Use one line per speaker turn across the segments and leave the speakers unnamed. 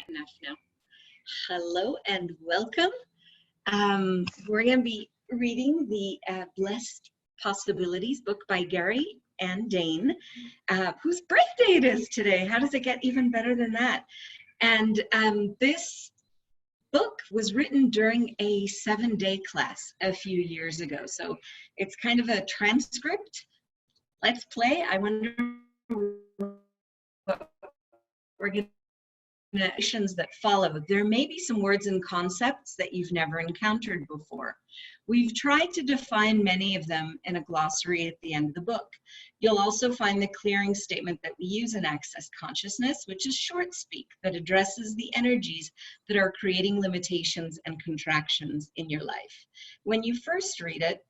Enough now. Hello and welcome. We're going to be reading the Blessed Possibilities book by Gary and Dane, whose birthday it is today. How does it get even better than that? And this book was written during a 7-day class a few years ago. So it's kind of a transcript. Let's play. I wonder what we're going to that follow. There may be some words and concepts that you've never encountered before. We've tried to define many of them in a glossary at the end of the book. You'll also find the clearing statement that we use in Access Consciousness, which is short speak that addresses the energies that are creating limitations and contractions in your life. When you first read it,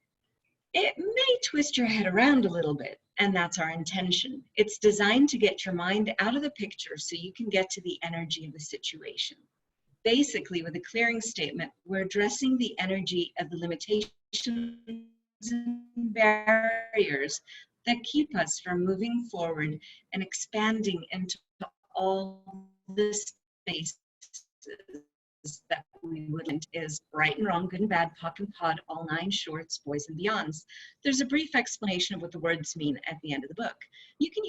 it may twist your head around a little bit, and that's our intention. It's designed to get your mind out of the picture so you can get to the energy of the situation. Basically, with a clearing statement, we're addressing the energy of the limitations and barriers that keep us from moving forward and expanding into all the spaces that we would like. Is right and wrong, good and bad, POC and POD, all 9 shorts, boys and beyonds. There's a brief explanation of what the words mean at the end of the book. You can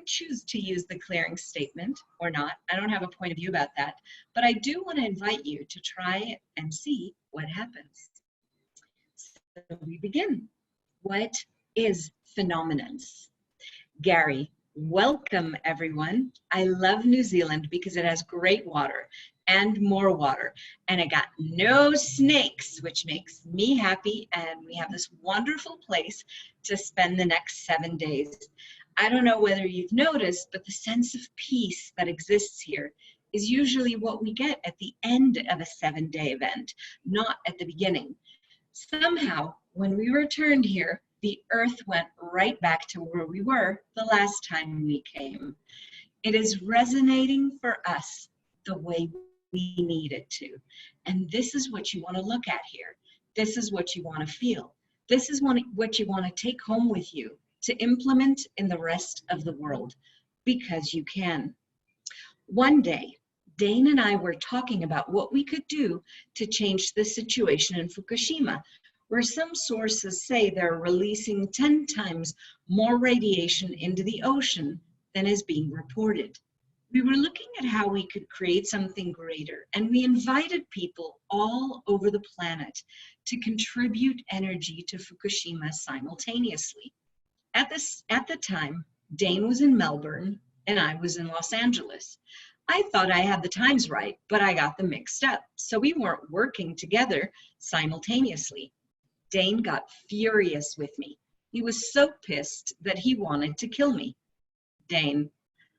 choose to use the clearing statement or not. I don't have a point of view about that, but I do want to invite you to try and see what happens. So we begin. What is phenomenons? Gary, welcome everyone. I love New Zealand because it has great water and more water, and it got no snakes, which makes me happy, and we have this wonderful place to spend the next 7 days. I don't know whether you've noticed, but the sense of peace that exists here is usually what we get at the end of a 7-day event, not at the beginning. Somehow, when we returned here, the earth went right back to where we were the last time we came. It is resonating for us the way we need it to. And this is what you want to look at here. This is what you want to feel. This is what you want to take home with you to implement in the rest of the world, because you can. One day, Dane and I were talking about what we could do to change the situation in Fukushima, where some sources say they're releasing 10 times more radiation into the ocean than is being reported. We were looking at how we could create something greater, and we invited people all over the planet to contribute energy to Fukushima simultaneously. At the time, Dane was in Melbourne and I was in Los Angeles. I thought I had the times right, but I got them mixed up, so we weren't working together simultaneously. Dane got furious with me. He was so pissed that he wanted to kill me. Dane: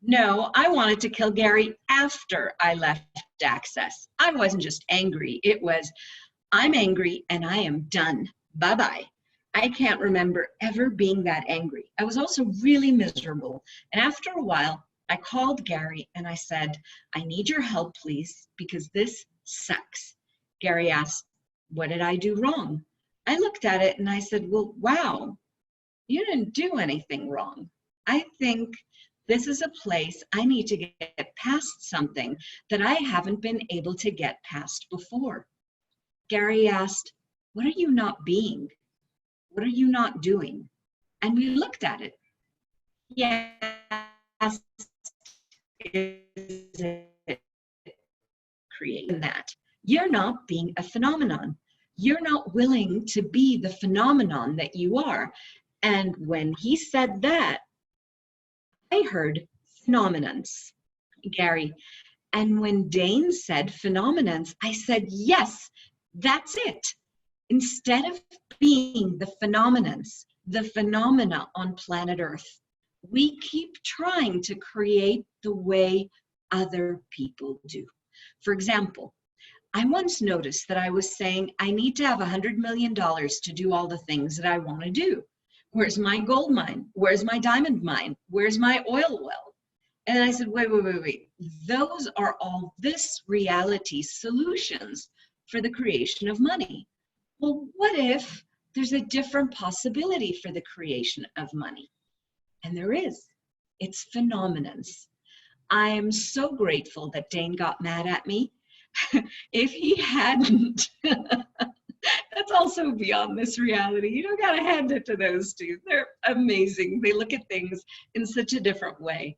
no, I wanted to kill Gary after I left Access. I wasn't just angry. It was, I'm angry and I am done. Bye-bye. I can't remember ever being that angry. I was also really miserable. And after a while, I called Gary and I said, I need your help, please, because this sucks. Gary asked, what did I do wrong? I looked at it and I said, well, wow, you didn't do anything wrong. I think this is a place I need to get past something that I haven't been able to get past before. Gary asked, what are you not being? What are you not doing? And we looked at it. Yes, is it creating that? You're not being a phenomenon. You're not willing to be the phenomenon that you are. And when he said that, I heard phenomenons, Gary. And when Dane said phenomenons, I said, yes, that's it. Instead of being the phenomenons, the phenomena on planet Earth, we keep trying to create the way other people do. For example, I once noticed that I was saying, I need to have $100 million to do all the things that I want to do. Where's my gold mine? Where's my diamond mine? Where's my oil well? And I said, wait. Those are all this reality's solutions for the creation of money. Well, what if there's a different possibility for the creation of money? And there is. It's phenomenons. I am so grateful that Dane got mad at me. If he hadn't, that's also beyond this reality. You don't gotta hand it to those two. They're amazing. They look at things in such a different way.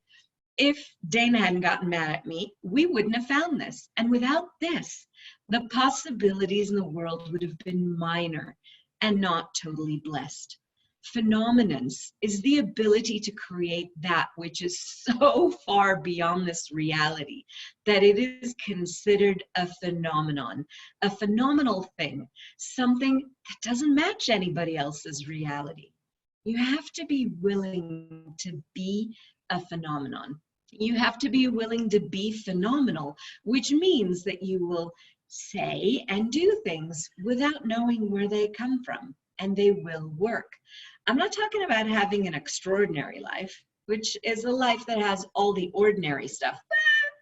If Dane hadn't gotten mad at me, we wouldn't have found this. And without this, the possibilities in the world would have been minor and not totally blessed. Phenomenons is the ability to create that which is so far beyond this reality that it is considered a phenomenon, a phenomenal thing, something that doesn't match anybody else's reality. You have to be willing to be a phenomenon. You have to be willing to be phenomenal, which means that you will say and do things without knowing where they come from, and they will work. I'm not talking about having an extraordinary life, which is a life that has all the ordinary stuff,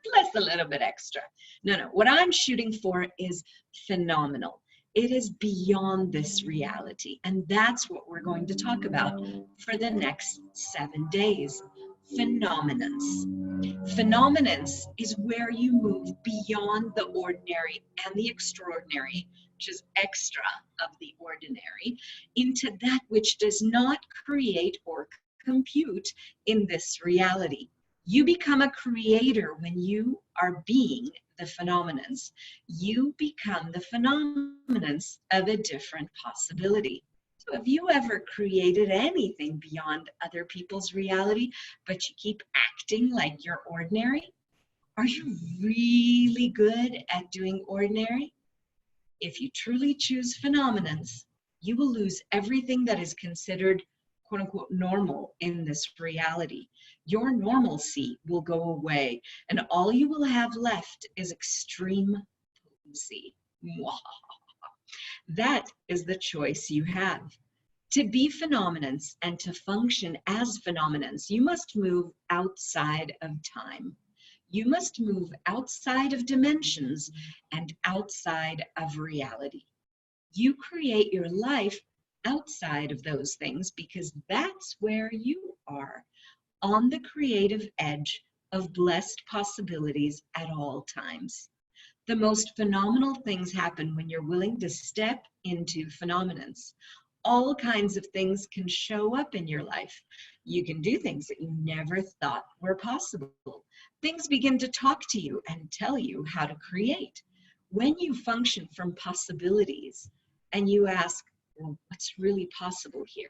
plus a little bit extra. No, what I'm shooting for is phenomenal. It is beyond this reality, and that's what we're going to talk about for the next 7 days. Phenomenons. Phenomenons is where you move beyond the ordinary and the extraordinary, which is extra of the ordinary, into that which does not create or compute in this reality. You become a creator when you are being the phenomenons. You become the phenomenons of a different possibility. So have you ever created anything beyond other people's reality, but you keep acting like you're ordinary? Are you really good at doing ordinary? If you truly choose phenomenons, you will lose everything that is considered quote unquote normal in this reality. Your normalcy will go away, and all you will have left is extreme potency. That is the choice you have. To be phenomenons and to function as phenomenons, you must move outside of time. You must move outside of dimensions and outside of reality. You create your life outside of those things because that's where you are, on the creative edge of blessed possibilities at all times. The most phenomenal things happen when you're willing to step into phenomenons. All kinds of things can show up in your life. You can do things that you never thought were possible. Things begin to talk to you and tell you how to create. When you function from possibilities and you ask, well, what's really possible here?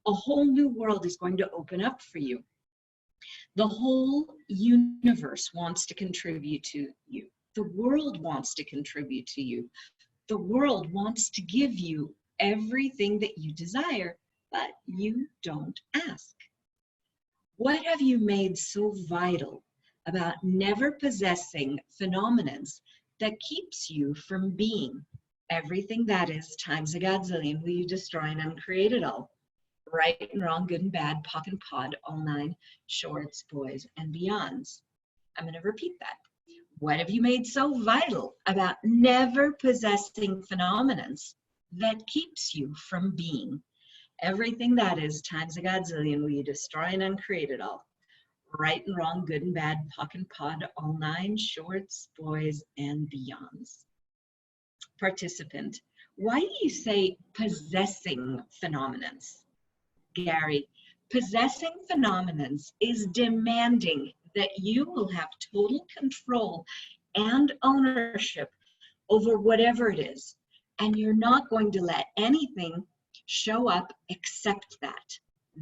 A whole new world is going to open up for you. The whole universe wants to contribute to you. The world wants to contribute to you. The world wants to give you everything that you desire, but you don't ask. What have you made so vital about never possessing phenomenons that keeps you from being everything that is times a godzillion? Will you destroy and uncreate it all? Right and wrong, good and bad, POC and POD, all 9, shorts, boys, and beyonds. I'm going to repeat that. What have you made so vital about never possessing phenomenons that keeps you from being everything that is times a godzillion? Will you destroy and uncreate it all? Right and wrong, good and bad, POC and POD, all 9, shorts, boys, and beyonds. Participant, why do you say possessing phenomenons? Gary, possessing phenomenons is demanding that you will have total control and ownership over whatever it is, and you're not going to let anything show up except that.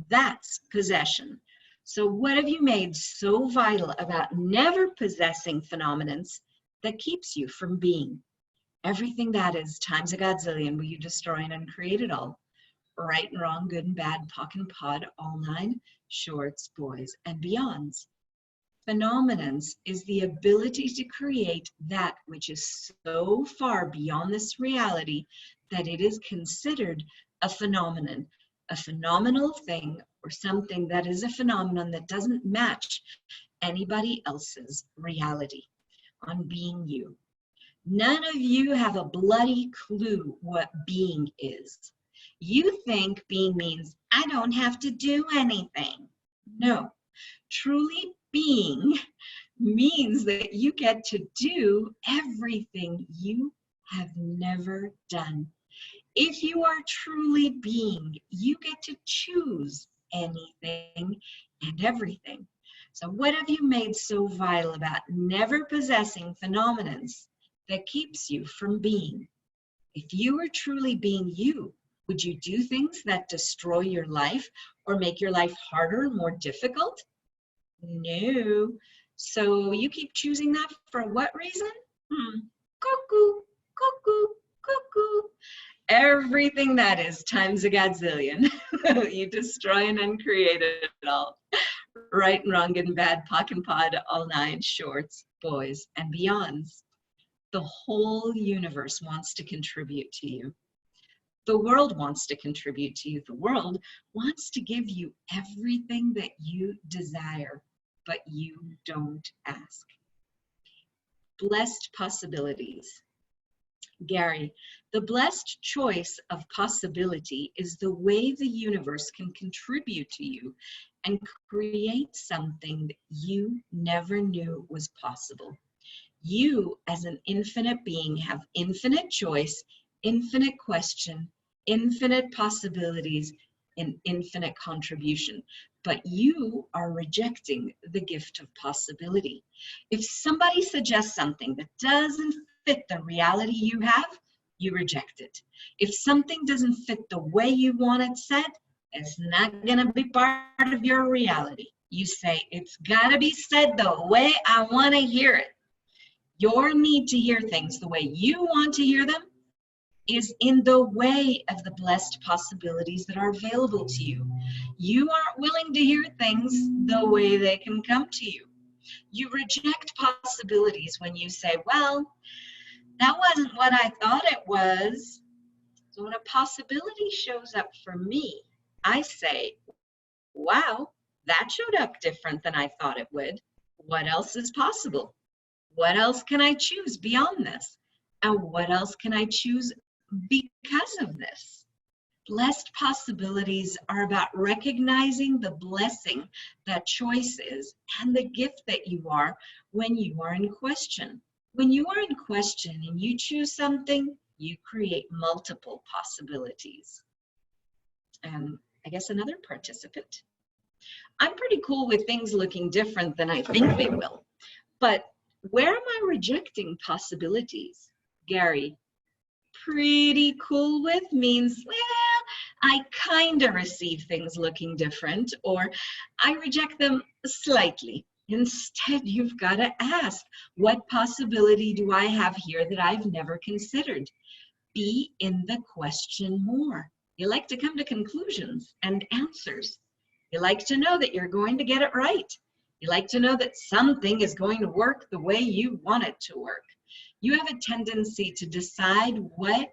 That's possession. So what have you made so vital about never possessing phenomenons that keeps you from being everything that is times a godzillion? Will you destroy and uncreate it all? Right and wrong, good and bad, POC and POD, all 9, shorts, boys, and beyonds. Phenomenons is the ability to create that which is so far beyond this reality that it is considered a phenomenon, a phenomenal thing, or something that is a phenomenon that doesn't match anybody else's reality on being you. None of you have a bloody clue what being is. You think being means I don't have to do anything. No, truly being means that you get to do everything you have never done. If you are truly being, you get to choose anything and everything. So what have you made so vital about never possessing phenomenons that keeps you from being? If you were truly being you, would you do things that destroy your life or make your life harder, more difficult? No. So you keep choosing that for what reason? Cuckoo, cuckoo, cuckoo. Everything that is times a gazillion. You destroy and uncreate it all. Right and wrong, good and bad, pock and pod, all nine, shorts, boys, and beyonds. The whole universe wants to contribute to you. The world wants to contribute to you. The world wants to give you everything that you desire, but you don't ask. Blessed possibilities. Gary, the blessed choice of possibility is the way the universe can contribute to you and create something that you never knew was possible. You, as an infinite being, have infinite choice, infinite question, infinite possibilities, and infinite contribution. But you are rejecting the gift of possibility. If somebody suggests something that doesn't fit the reality you have, you reject it. If something doesn't fit the way you want it said, it's not going to be part of your reality. You say, it's got to be said the way I want to hear it. Your need to hear things the way you want to hear them is in the way of the blessed possibilities that are available to you. You aren't willing to hear things the way they can come to you. You reject possibilities when you say, well, that wasn't what I thought it was. So when a possibility shows up for me, I say, wow, that showed up different than I thought it would. What else is possible? What else can I choose beyond this? And what else can I choose because of this? Blessed possibilities are about recognizing the blessing that choice is and the gift that you are when you are in question. When you are in question and you choose something, you create multiple possibilities. And I guess another participant. I'm pretty cool with things looking different than I think they will. But where am I rejecting possibilities? Gary, pretty cool with means, well, I kind of receive things looking different, or I reject them slightly. Instead, you've got to ask, what possibility do I have here that I've never considered? Be in the question more. You like to come to conclusions and answers. You like to know that you're going to get it right. You like to know that something is going to work the way you want it to work. You have a tendency to decide what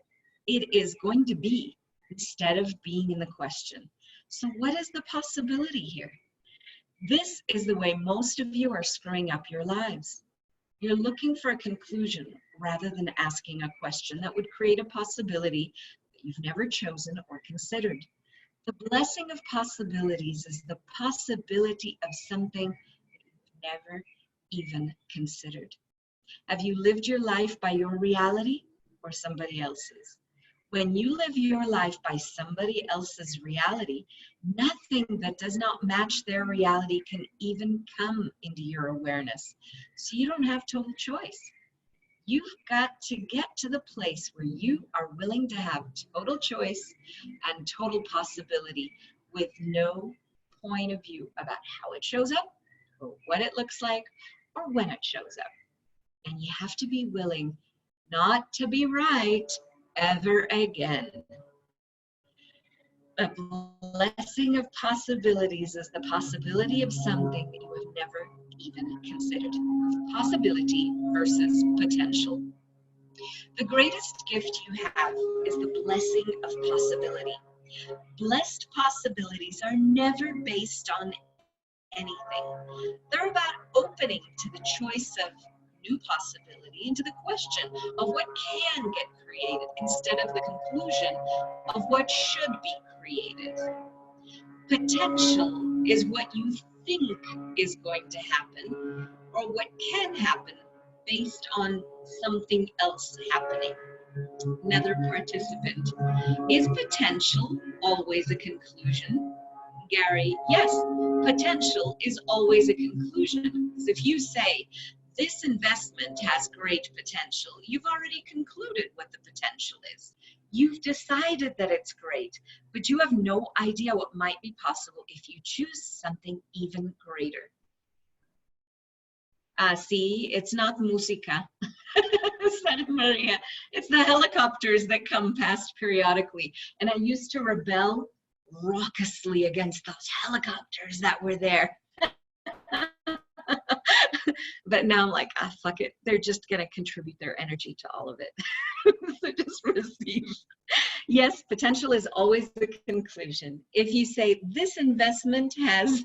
it is going to be instead of being in the question. So what is the possibility here? This is the way most of you are screwing up your lives. You're looking for a conclusion rather than asking a question that would create a possibility that you've never chosen or considered. The blessing of possibilities is the possibility of something that you've never even considered. Have you lived your life by your reality or somebody else's? When you live your life by somebody else's reality, nothing that does not match their reality can even come into your awareness. So you don't have total choice. You've got to get to the place where you are willing to have total choice and total possibility with no point of view about how it shows up or what it looks like or when it shows up. And you have to be willing not to be right ever again. A blessing of possibilities is the possibility of something that you have never even considered. Possibility versus potential. The greatest gift you have is the blessing of possibility. Blessed possibilities are never based on anything. They're about opening to the choice of new possibility and to the question of what can get created instead of the conclusion of what should be created. Potential is what you think is going to happen or what can happen based on something else happening. Another participant. Is potential always a conclusion? Gary, yes, potential is always a conclusion. Because if you say, this investment has great potential, you've already concluded what the potential is. You've decided that it's great, but you have no idea what might be possible if you choose something even greater. See, it's not musica, Santa Maria. It's the helicopters that come past periodically. And I used to rebel raucously against those helicopters that were there. But now I'm like, ah, fuck it. They're just going to contribute their energy to all of it. So just receive. Yes, potential is always the conclusion. If you say this investment has,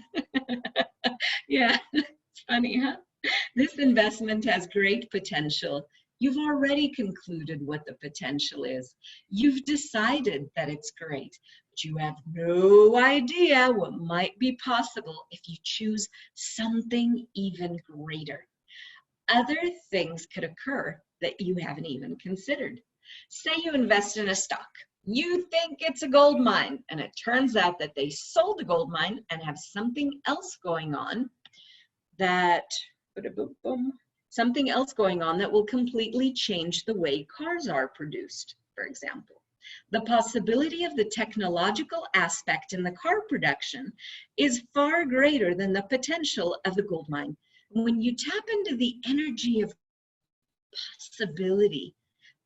yeah, it's funny, huh? This investment has great potential. You've already concluded what the potential is. You've decided that it's great, but you have no idea what might be possible if you choose something even greater. Other things could occur that you haven't even considered. Say you invest in a stock. You think it's a gold mine, and it turns out that they sold the gold mine and have something else going on that will completely change the way cars are produced, for example. The possibility of the technological aspect in the car production is far greater than the potential of the gold mine. When you tap into the energy of possibility,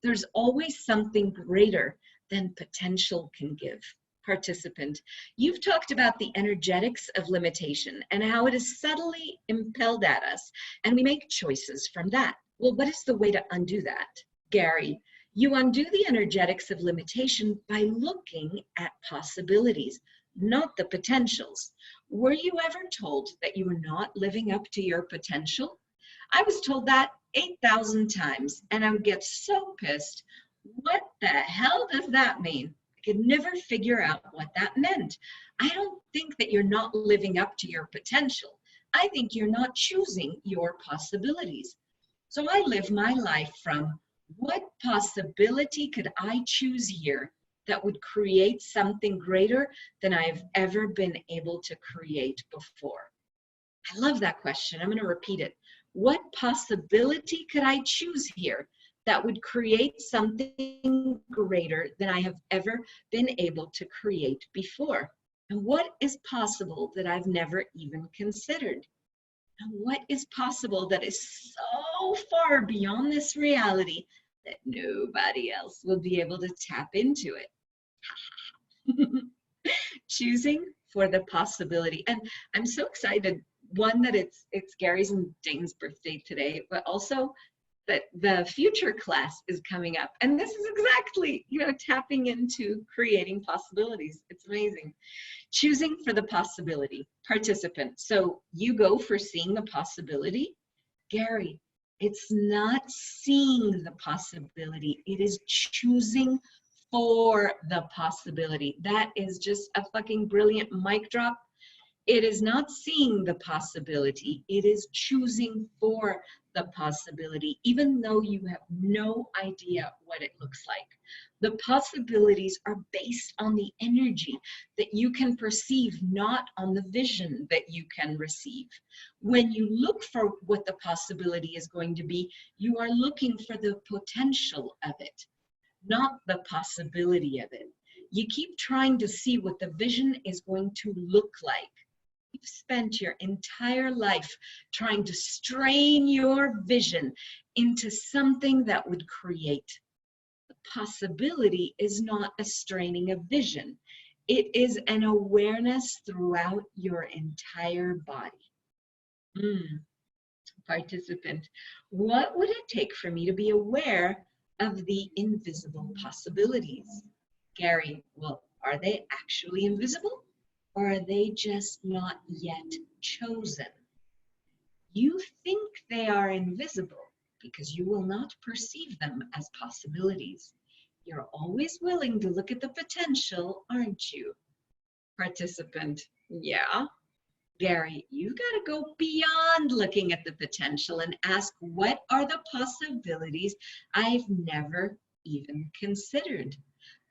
there's always something greater than potential can give. Participant, you've talked about the energetics of limitation and how it is subtly impelled at us, and we make choices from that. Well, what is the way to undo that? Gary, you undo the energetics of limitation by looking at possibilities, not the potentials. Were you ever told that you were not living up to your potential? I was told that 8,000 times, and I would get so pissed. What the hell does that mean? I could never figure out what that meant. I don't think that you're not living up to your potential. I think you're not choosing your possibilities. So I live my life from, what possibility could I choose here that would create something greater than I've ever been able to create before? I love that question. I'm going to repeat it. What possibility could I choose here that would create something greater than I have ever been able to create before? And what is possible that I've never even considered? And what is possible that is so far beyond this reality that nobody else will be able to tap into it? Choosing for the possibility. And I'm so excited, one, that it's Gary's and Dane's birthday today, but also that the future class is coming up. And this is exactly, tapping into creating possibilities. It's amazing. Choosing for the possibility. Participant. So you go for seeing the possibility. Gary, it's not seeing the possibility. It is choosing for the possibility. That is just a fucking brilliant mic drop. It is not seeing the possibility. It is choosing for the possibility, even though you have no idea what it looks like. The possibilities are based on the energy that you can perceive, not on the vision that you can receive. When you look for what the possibility is going to be, you are looking for the potential of it, not the possibility of it. You keep trying to see what the vision is going to look like. You've spent your entire life trying to strain your vision into something that would create. The possibility is not a straining of vision. It is an awareness throughout your entire body. Participant, what would it take for me to be aware of the invisible possibilities? Gary, well, are they actually invisible? Or are they just not yet chosen? You think they are invisible because you will not perceive them as possibilities. You're always willing to look at the potential, aren't you? Participant, yeah. Gary, you got to go beyond looking at the potential and ask, what are the possibilities I've never even considered?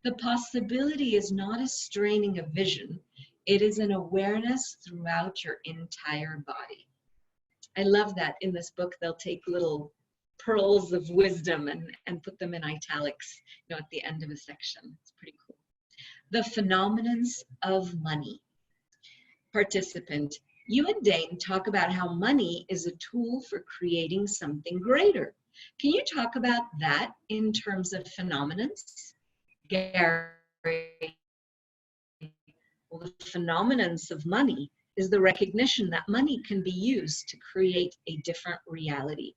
The possibility is not a straining of vision. It is an awareness throughout your entire body. I love that in this book, they'll take little pearls of wisdom and put them in italics, at the end of a section. It's pretty cool. The phenomenons of money. Participant, you and Dane talk about how money is a tool for creating something greater. Can you talk about that in terms of phenomenons? Gary, well, the phenomenons of money is the recognition that money can be used to create a different reality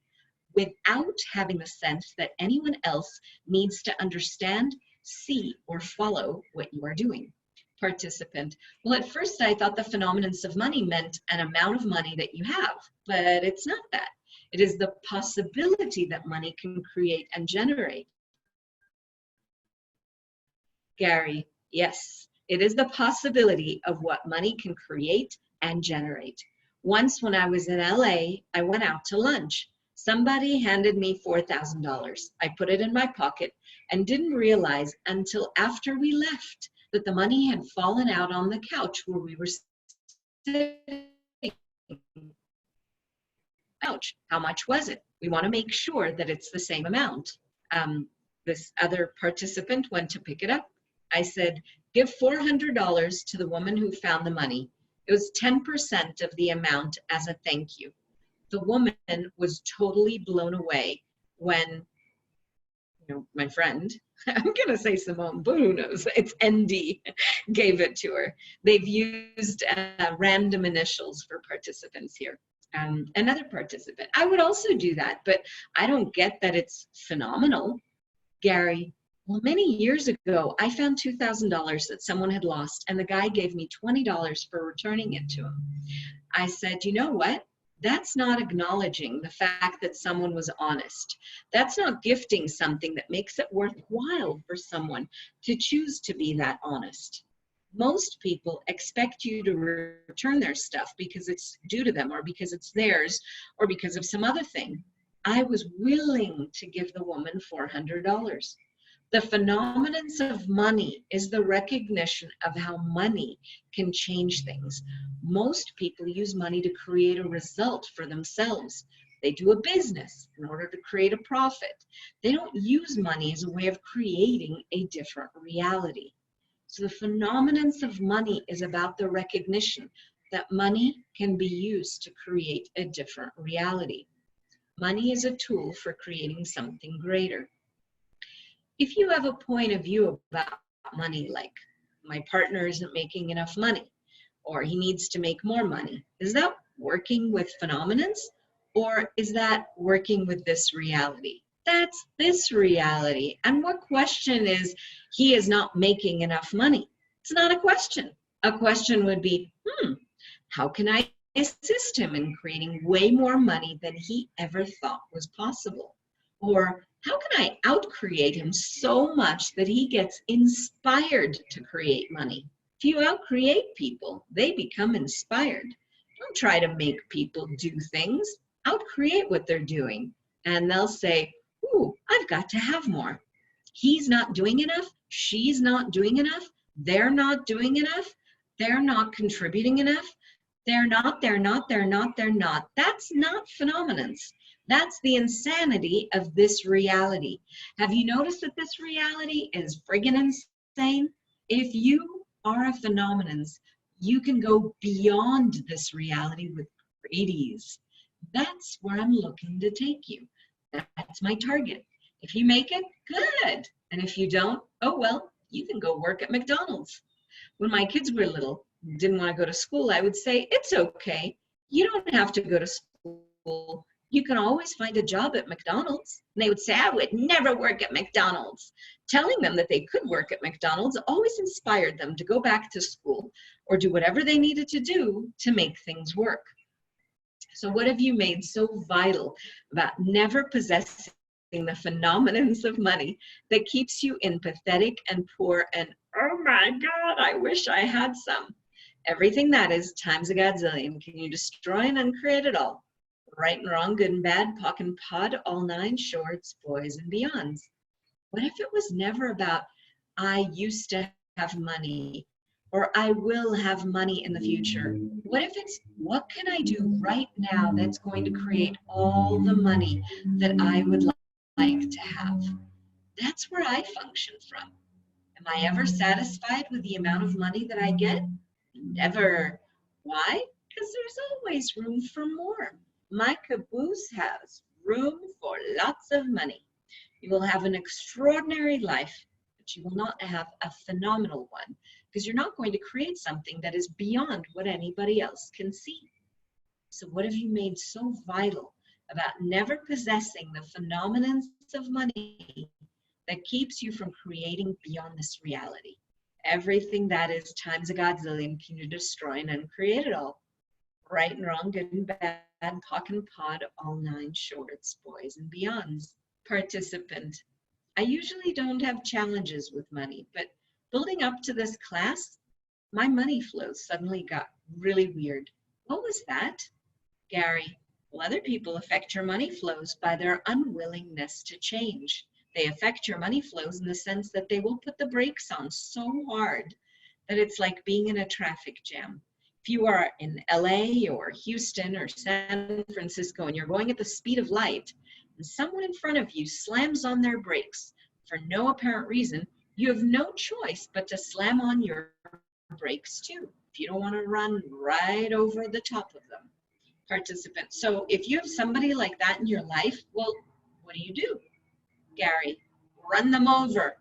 without having the sense that anyone else needs to understand, see, or follow what you are doing. Participant, well, at first I thought the phenomenons of money meant an amount of money that you have, but it's not that. It is the possibility that money can create and generate. Gary, yes, it is the possibility of what money can create and generate. Once when I was in LA, I went out to lunch. Somebody handed me $4,000. I put it in my pocket and didn't realize until after we left that the money had fallen out on the couch where we were sitting. Ouch, how much was it? We want to make sure that it's the same amount. This other participant went to pick it up. I said, give $400 to the woman who found the money. It was 10% of the amount as a thank you. The woman was totally blown away when, my friend, I'm going to say Simone, but who knows, it's ND, gave it to her. They've used random initials for participants here. Another participant, I would also do that, but I don't get that it's phenomenal. Gary, well, many years ago, I found $2,000 that someone had lost, and the guy gave me $20 for returning it to him. I said, you know what? That's not acknowledging the fact that someone was honest. That's not gifting something that makes it worthwhile for someone to choose to be that honest. Most people expect you to return their stuff because it's due to them or because it's theirs or because of some other thing. I was willing to give the woman $400. The phenomenons of money is the recognition of how money can change things. Most people use money to create a result for themselves. They do a business in order to create a profit. They don't use money as a way of creating a different reality. So the phenomenons of money is about the recognition that money can be used to create a different reality. Money is a tool for creating something greater. If you have a point of view about money, like my partner isn't making enough money, or he needs to make more money, is that working with phenomenons, or is that working with this reality? That's this reality. And what question is, he is not making enough money? It's not a question. A question would be, how can I assist him in creating way more money than he ever thought was possible? Or how can I outcreate him so much that he gets inspired to create money? If you outcreate people, they become inspired. Don't try to make people do things. Outcreate what they're doing. And they'll say, ooh, I've got to have more. He's not doing enough. She's not doing enough. They're not doing enough. They're not contributing enough. They're not. That's not phenomenons. That's the insanity of this reality. Have you noticed that this reality is friggin' insane? If you are a phenomenons, you can go beyond this reality with great ease. That's where I'm looking to take you. That's my target. If you make it, good. And if you don't, oh well, you can go work at McDonald's. When my kids were little, didn't want to go to school, I would say, it's okay. You don't have to go to school. You can always find a job at McDonald's. And they would say, I would never work at McDonald's. Telling them that they could work at McDonald's always inspired them to go back to school or do whatever they needed to do to make things work. So what have you made so vital about never possessing the phenomenons of money that keeps you in pathetic and poor and, oh my God, I wish I had some? Everything that is times a godzillion. Can you destroy and uncreate it all? Right and wrong, good and bad, pock and pod, all nine shorts, boys and beyonds. What if it was never about, I used to have money, or I will have money in the future? What if it's, what can I do right now that's going to create all the money that I would like to have? That's where I function from. Am I ever satisfied with the amount of money that I get? Never. Why? Because there's always room for more. My caboose has room for lots of money. You will have an extraordinary life, but you will not have a phenomenal one, because you're not going to create something that is beyond what anybody else can see. So what have you made so vital about never possessing the phenomenons of money that keeps you from creating beyond this reality? Everything that is times a godzillion, can you destroy and uncreate it all? Right and wrong, good and bad, pock and pod, all nine shorts, boys and beyonds. Participant. I usually don't have challenges with money, but building up to this class, my money flows suddenly got really weird. What was that? Gary. Well, other people affect your money flows by their unwillingness to change. They affect your money flows in the sense that they will put the brakes on so hard that it's like being in a traffic jam. If you are in LA or Houston or San Francisco and you're going at the speed of light, and someone in front of you slams on their brakes for no apparent reason, you have no choice but to slam on your brakes too, if you don't want to run right over the top of them. Participant. So if you have somebody like that in your life, well, what do? Gary, run them over.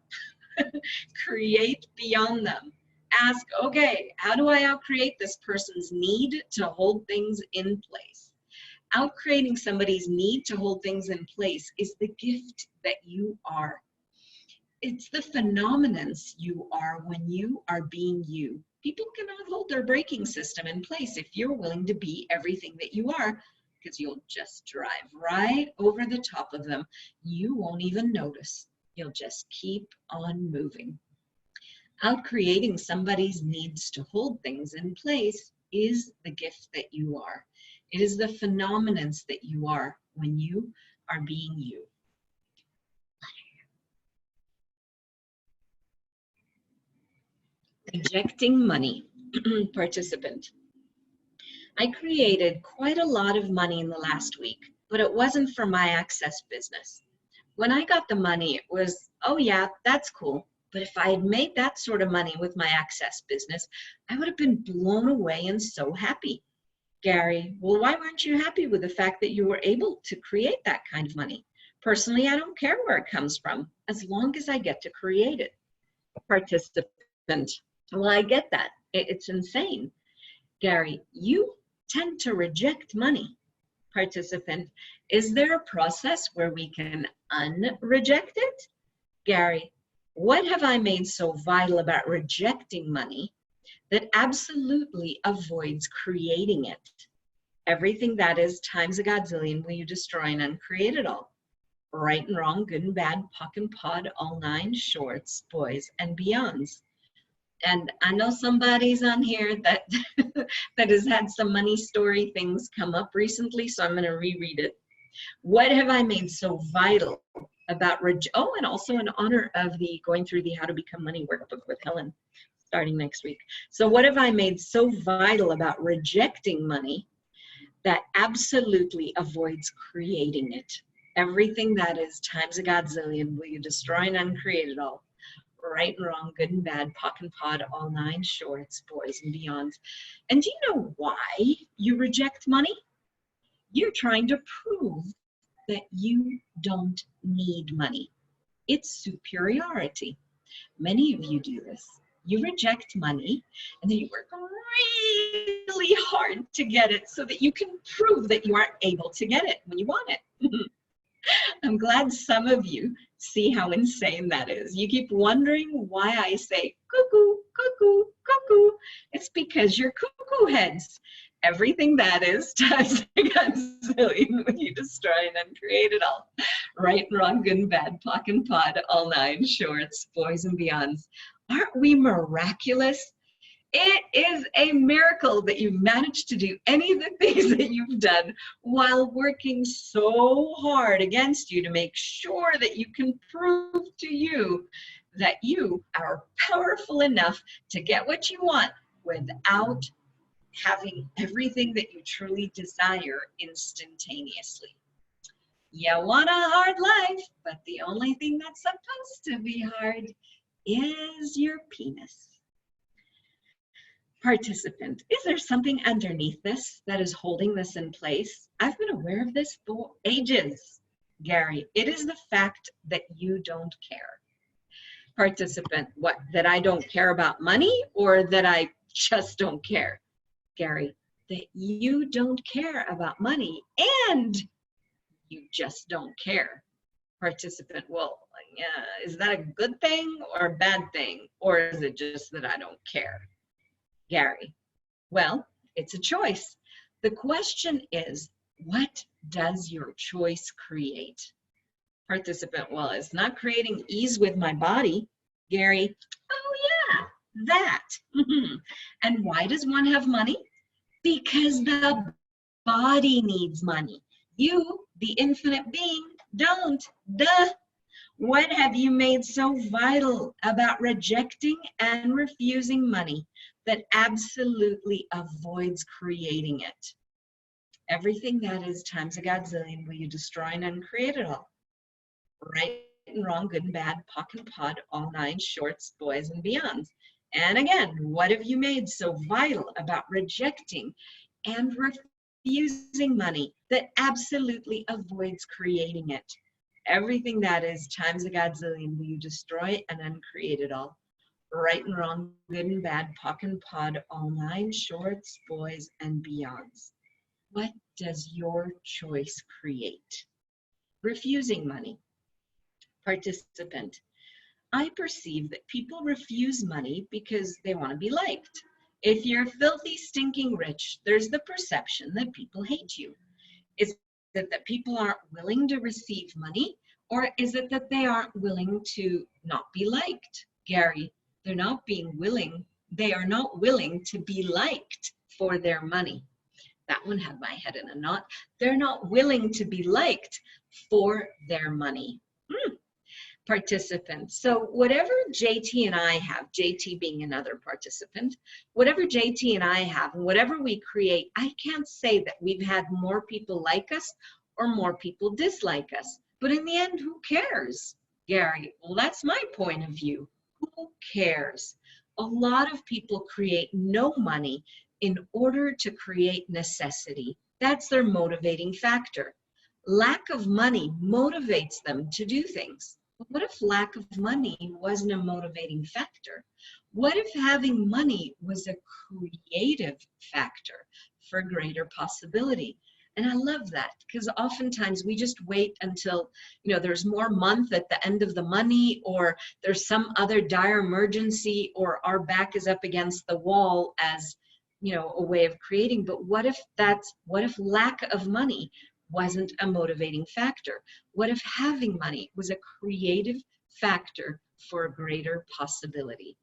Create beyond them. Ask, okay, how do I outcreate this person's need to hold things in place? Outcreating somebody's need to hold things in place is the gift that you are. It's the phenomenons you are when you are being you. People cannot hold their braking system in place if you're willing to be everything that you are, because you'll just drive right over the top of them. You won't even notice. You'll just keep on moving. Outcreating somebody's needs to hold things in place is the gift that you are. It is the phenomenons that you are when you are being you. Rejecting money. Participant. I created quite a lot of money in the last week, but it wasn't for my access business. When I got the money, it was, oh yeah, that's cool. But if I had made that sort of money with my access business, I would have been blown away and so happy. Gary, well, why weren't you happy with the fact that you were able to create that kind of money? Personally, I don't care where it comes from, as long as I get to create it. Participant, well, I get that. It's insane. Gary, you tend to reject money. Participant, is there a process where we can unreject it? Gary, what have I made so vital about rejecting money that absolutely avoids creating it? Everything that is times a godzillion, will you destroy and uncreate it all? Right and wrong, good and bad, pock and pod, all nine shorts, boys and beyonds. And I know somebody's on here that that has had some money story things come up recently, so I'm going to reread it. What have I made so vital about, oh, and also in honor of the going through the How to Become Money workbook with Helen starting next week. So what have I made so vital about rejecting money that absolutely avoids creating it? Everything that is times a godzillion, will you destroy and uncreate it all? Right and wrong, good and bad, pock and pod, all nine shorts, boys and beyond. And do you know why you reject money? You're trying to prove that you don't need money. It's superiority. Many of you do this. You reject money and then you work really hard to get it so that you can prove that you are able to get it when you want it. I'm glad some of you see how insane that is. You keep wondering why I say cuckoo, cuckoo, cuckoo. It's because you're cuckoo heads. Everything that is times a gazillion when you destroy and uncreate it all. Right and wrong, good and bad, pock and pod, all nine shorts, boys and beyonds. Aren't we miraculous? It is a miracle that you've managed to do any of the things that you've done while working so hard against you to make sure that you can prove to you that you are powerful enough to get what you want without having everything that you truly desire instantaneously. You want a hard life, but the only thing that's supposed to be hard is your penis. Participant, is there something underneath this that is holding this in place? I've been aware of this for ages. Gary, it is the fact that you don't care. Participant, what, that I don't care about money or that I just don't care? Gary, that you don't care about money and you just don't care. Participant, well, yeah, is that a good thing or a bad thing? Or is it just that I don't care? Gary, well, it's a choice. The question is, what does your choice create? Participant, well, it's not creating ease with my body. Gary, oh yeah, that. And why does one have money? Because the body needs money. You, the infinite being, don't. Duh. What have you made so vital about rejecting and refusing money that absolutely avoids creating it? Everything that is times a godzillion will you destroy and uncreate it all. Right and wrong, good and bad, POC and POD, all nine shorts, boys and beyonds. And again, what have you made so vital about rejecting and refusing money that absolutely avoids creating it? Everything that is times a godzillion will you destroy and uncreate it all. Right and wrong, good and bad, POC and POD, all nine shorts, boys and beyonds. What does your choice create? Refusing money. Participant, I perceive that people refuse money because they want to be liked. If you're filthy, stinking rich, there's the perception that people hate you. Is it that people aren't willing to receive money, or is it that they aren't willing to not be liked? Gary, they're not being willing. They are not willing to be liked for their money. That one had my head in a knot. They're not willing to be liked for their money. Participants. So whatever JT and I have, JT being another participant, whatever JT and I have, and whatever we create, I can't say that we've had more people like us or more people dislike us. But in the end, who cares? Gary, well, that's my point of view. Who cares? A lot of people create no money in order to create necessity. That's their motivating factor. Lack of money motivates them to do things. What if lack of money wasn't a motivating factor? What if having money was a creative factor for greater possibility? And I love that, because oftentimes we just wait until, there's more month at the end of the money, or there's some other dire emergency, or our back is up against the wall as, a way of creating. But what if lack of money wasn't a motivating factor? What if having money was a creative factor for a greater possibility?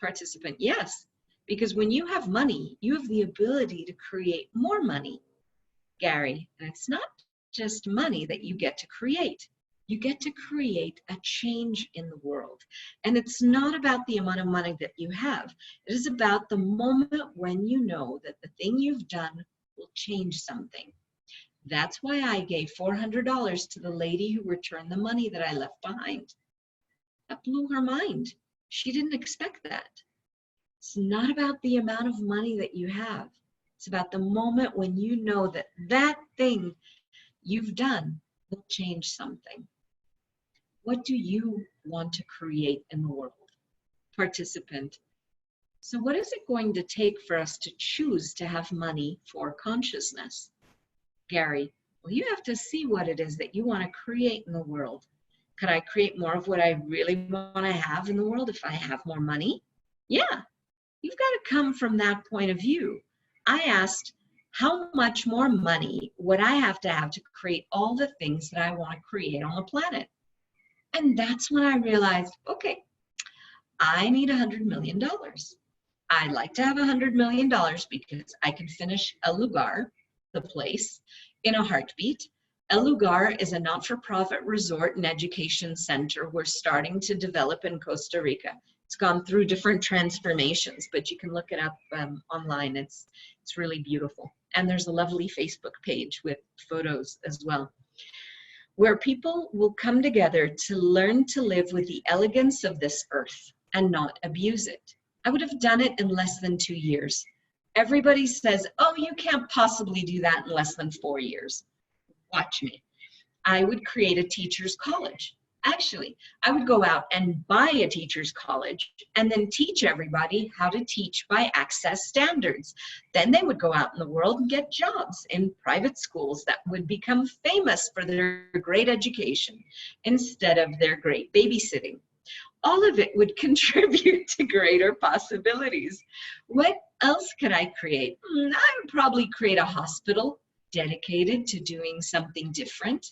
Participant, yes, because when you have money, you have the ability to create more money. Gary, and it's not just money that you get to create. You get to create a change in the world. And it's not about the amount of money that you have. It is about the moment when you know that the thing you've done will change something. That's why I gave $400 to the lady who returned the money that I left behind. That blew her mind. She didn't expect that. It's not about the amount of money that you have. It's about the moment when you know that that thing you've done will change something. What do you want to create in the world? Participant. So what is it going to take for us to choose to have money for consciousness? Gary, well, you have to see what it is that you want to create in the world. Could I create more of what I really want to have in the world if I have more money? Yeah, you've got to come from that point of view. I asked, how much more money would I have to create all the things that I want to create on the planet? And that's when I realized, okay, I need $100 million. I'd like to have $100 million because I can finish a lugar, the place, in a heartbeat. El Lugar is a not-for-profit resort and education center we're starting to develop in Costa Rica. It's gone through different transformations, but you can look it up online. It's really beautiful. And there's a lovely Facebook page with photos as well, where people will come together to learn to live with the elegance of this earth and not abuse it. I would have done it in less than 2 years. Everybody says, oh, you can't possibly do that in less than 4 years. Watch me. I would create a teacher's college. Actually, I would go out and buy a teacher's college and then teach everybody how to teach by access standards. Then they would go out in the world and get jobs in private schools that would become famous for their great education instead of their great babysitting. All of it would contribute to greater possibilities. What else could I create? I would probably create a hospital dedicated to doing something different.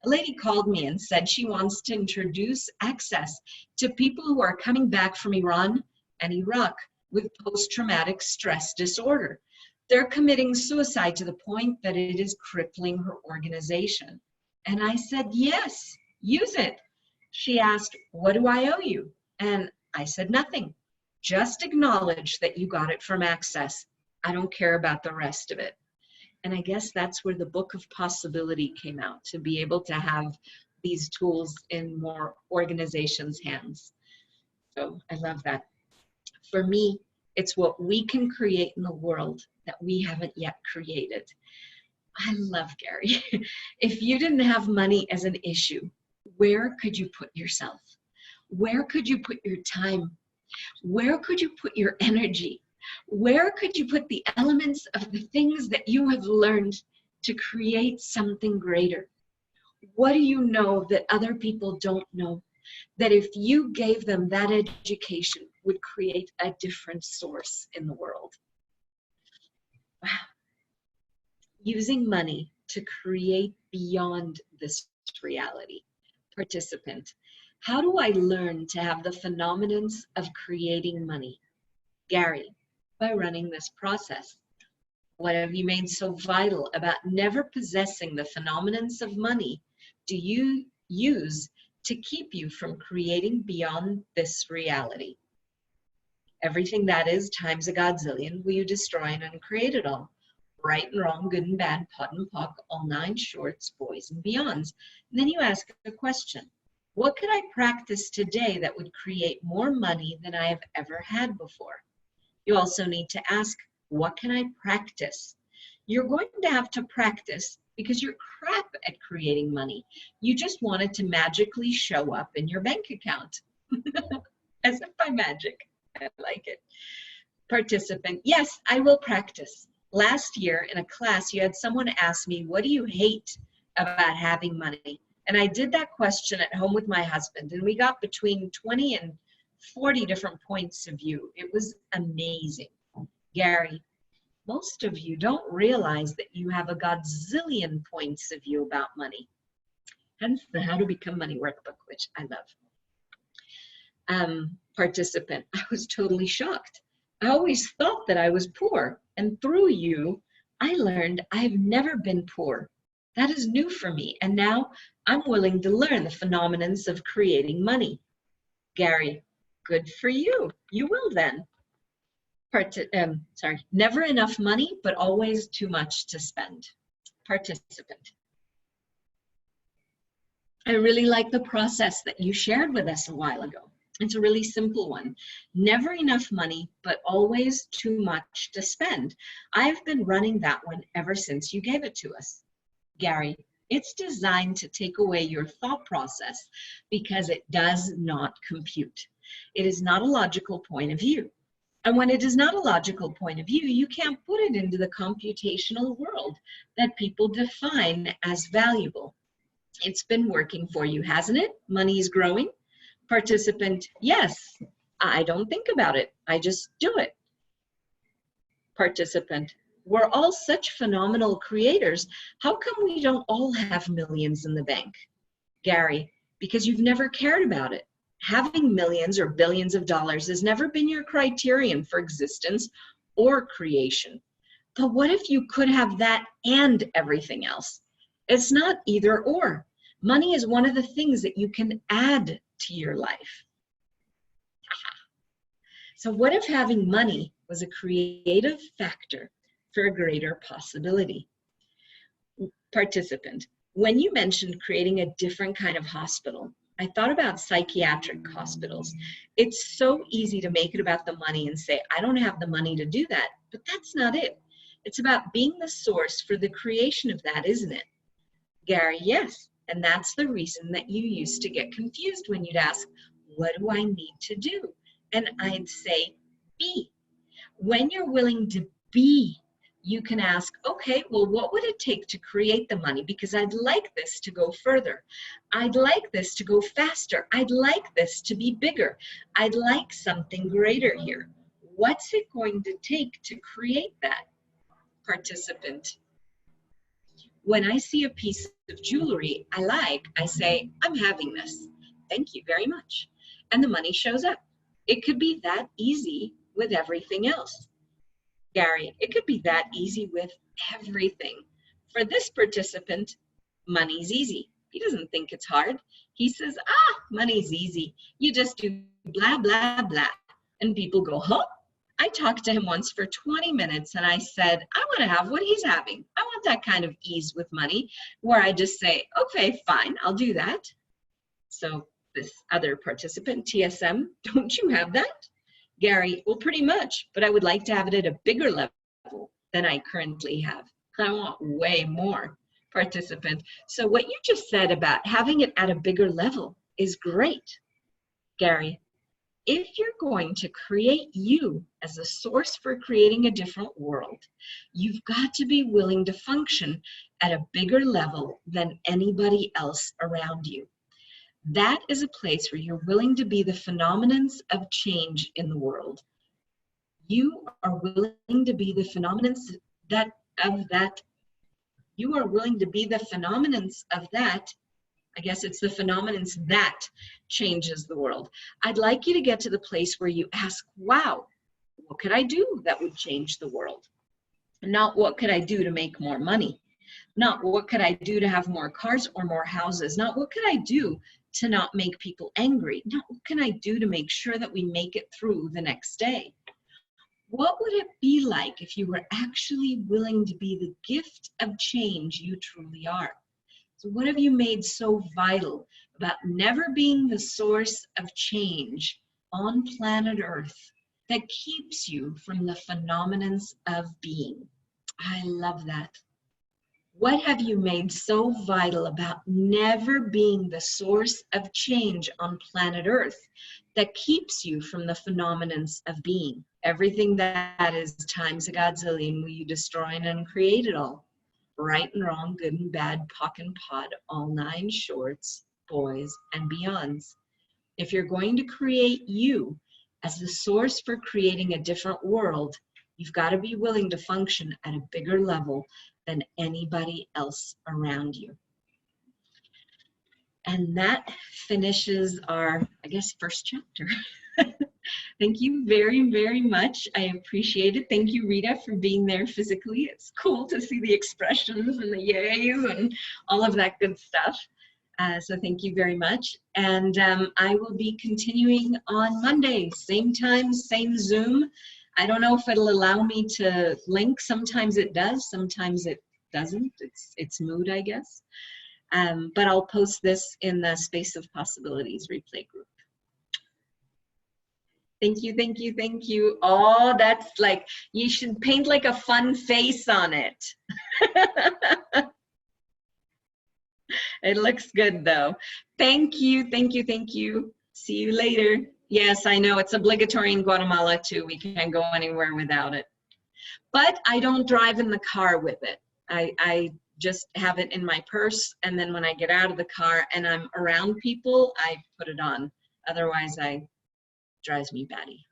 A lady called me and said she wants to introduce access to people who are coming back from Iran and Iraq with post-traumatic stress disorder. They're committing suicide to the point that it is crippling her organization. And I said, yes, use it. She asked, what do I owe you? And I said, nothing. Just acknowledge that you got it from Access. I don't care about the rest of it. And I guess that's where the book of possibility came out, to be able to have these tools in more organizations' hands. So I love that. For me, it's what we can create in the world that we haven't yet created. I love Gary. If you didn't have money as an issue, where could you put yourself? Where could you put your time? Where could you put your energy? Where could you put the elements of the things that you have learned to create something greater? What do you know that other people don't know? That if you gave them that education would create a different source in the world? Wow. Using money to create beyond this reality. Participant. How do I learn to have the phenomenons of creating money? Gary. By running this process. What have you made so vital about never possessing the phenomenons of money do you use to keep you from creating beyond this reality? Everything that is times a godzillion will you destroy and uncreate it all. Right and wrong, good and bad, pot and pock, all 9 shorts, boys and beyonds. And then you ask a question. What could I practice today that would create more money than I have ever had before? You also need to ask, what can I practice? You're going to have to practice because you're crap at creating money. You just want it to magically show up in your bank account. As if by magic. I like it. Participant, yes, I will practice. Last year in a class, you had someone ask me, what do you hate about having money? And I did that question at home with my husband, and we got between 20 and 40 different points of view. It was amazing. Gary, most of you don't realize that you have a godzillion points of view about money. Hence the How to Become Money workbook, which I love. Participant, I was totally shocked. I always thought that I was poor, and through you, I learned I've never been poor. That is new for me, and now I'm willing to learn the phenomenons of creating money. Gary, good for you. You will then. Never enough money, but always too much to spend. Participant. I really like the process that you shared with us a while ago. It's a really simple one. Never enough money, but always too much to spend. I've been running that one ever since you gave it to us. Gary, it's designed to take away your thought process because it does not compute. It is not a logical point of view. And when it is not a logical point of view, you can't put it into the computational world that people define as valuable. It's been working for you, hasn't it? Money is growing. Participant, yes. I don't think about it. I just do it. Participant, we're all such phenomenal creators. How come we don't all have millions in the bank? Gary, because you've never cared about it. Having millions or billions of dollars has never been your criterion for existence or creation. But what if you could have that and everything else? It's not either or. Money is one of the things that you can add to your life. So what if having money was a creative factor for a greater possibility? Participant, when you mentioned creating a different kind of hospital, I thought about psychiatric hospitals. It's so easy to make it about the money and say, I don't have the money to do that, but that's not it. It's about being the source for the creation of that, isn't it? Gary, yes. And that's the reason that you used to get confused when you'd ask, what do I need to do? And I'd say, be. When you're willing to be, you can ask, okay, well, what would it take to create the money? Because I'd like this to go further. I'd like this to go faster. I'd like this to be bigger. I'd like something greater here. What's it going to take to create that? Participant. When I see a piece of jewelry I say, I'm having this. Thank you very much. And the money shows up. It could be that easy with everything else. Gary, it could be that easy with everything. For this participant, money's easy. He doesn't think it's hard. He says, money's easy. You just do blah, blah, blah. And people go, huh? I talked to him once for 20 minutes and I said, I want to have what he's having. I want that kind of ease with money where I just say, okay, fine, I'll do that. So this other participant, TSM, don't you have that? Gary, well, pretty much, but I would like to have it at a bigger level than I currently have. I want way more. Participant, so what you just said about having it at a bigger level is great. Gary, if you're going to create you as a source for creating a different world, you've got to be willing to function at a bigger level than anybody else around you. That is a place where you're willing to be the phenomenons of change in the world. You are willing to be the phenomenons you are willing to be the phenomenons of that. I guess it's the phenomenons that changes the world. I'd like you to get to the place where you ask, wow, what could I do that would change the world? Not what could I do to make more money? Not what could I do to have more cars or more houses? Not what could I do to not make people angry? Not what can I do to make sure that we make it through the next day? What would it be like if you were actually willing to be the gift of change you truly are? So what have you made so vital about never being the source of change on planet Earth that keeps you from the phenomenons of being? I love that. What have you made so vital about never being the source of change on planet Earth that keeps you from the phenomenons of being? Everything that is times a godzillion, will you destroy and uncreate it all? Right and wrong, good and bad, pock and pod, all nine shorts, boys and beyonds. If you're going to create you as the source for creating a different world, you've got to be willing to function at a bigger level than anybody else around you. And that finishes our, I guess, first chapter. Thank you very, very much. I appreciate it. Thank you, Rita, for being there physically. It's cool to see the expressions and the yays and all of that good stuff. So thank you very much. And I will be continuing on Monday, same time, same Zoom. I don't know if it'll allow me to link. Sometimes it does, sometimes it doesn't. It's mood, I guess. But I'll post this in the Space of Possibilities replay group. Thank you, thank you, thank you. Oh, that's like, you should paint like a fun face on it. It looks good though. Thank you, thank you, thank you. See you later. Yes, I know it's obligatory in Guatemala too. We can't go anywhere without it. But I don't drive in the car with it. I just have it in my purse, and then when I get out of the car and I'm around people, I put it on. Otherwise, drives me batty.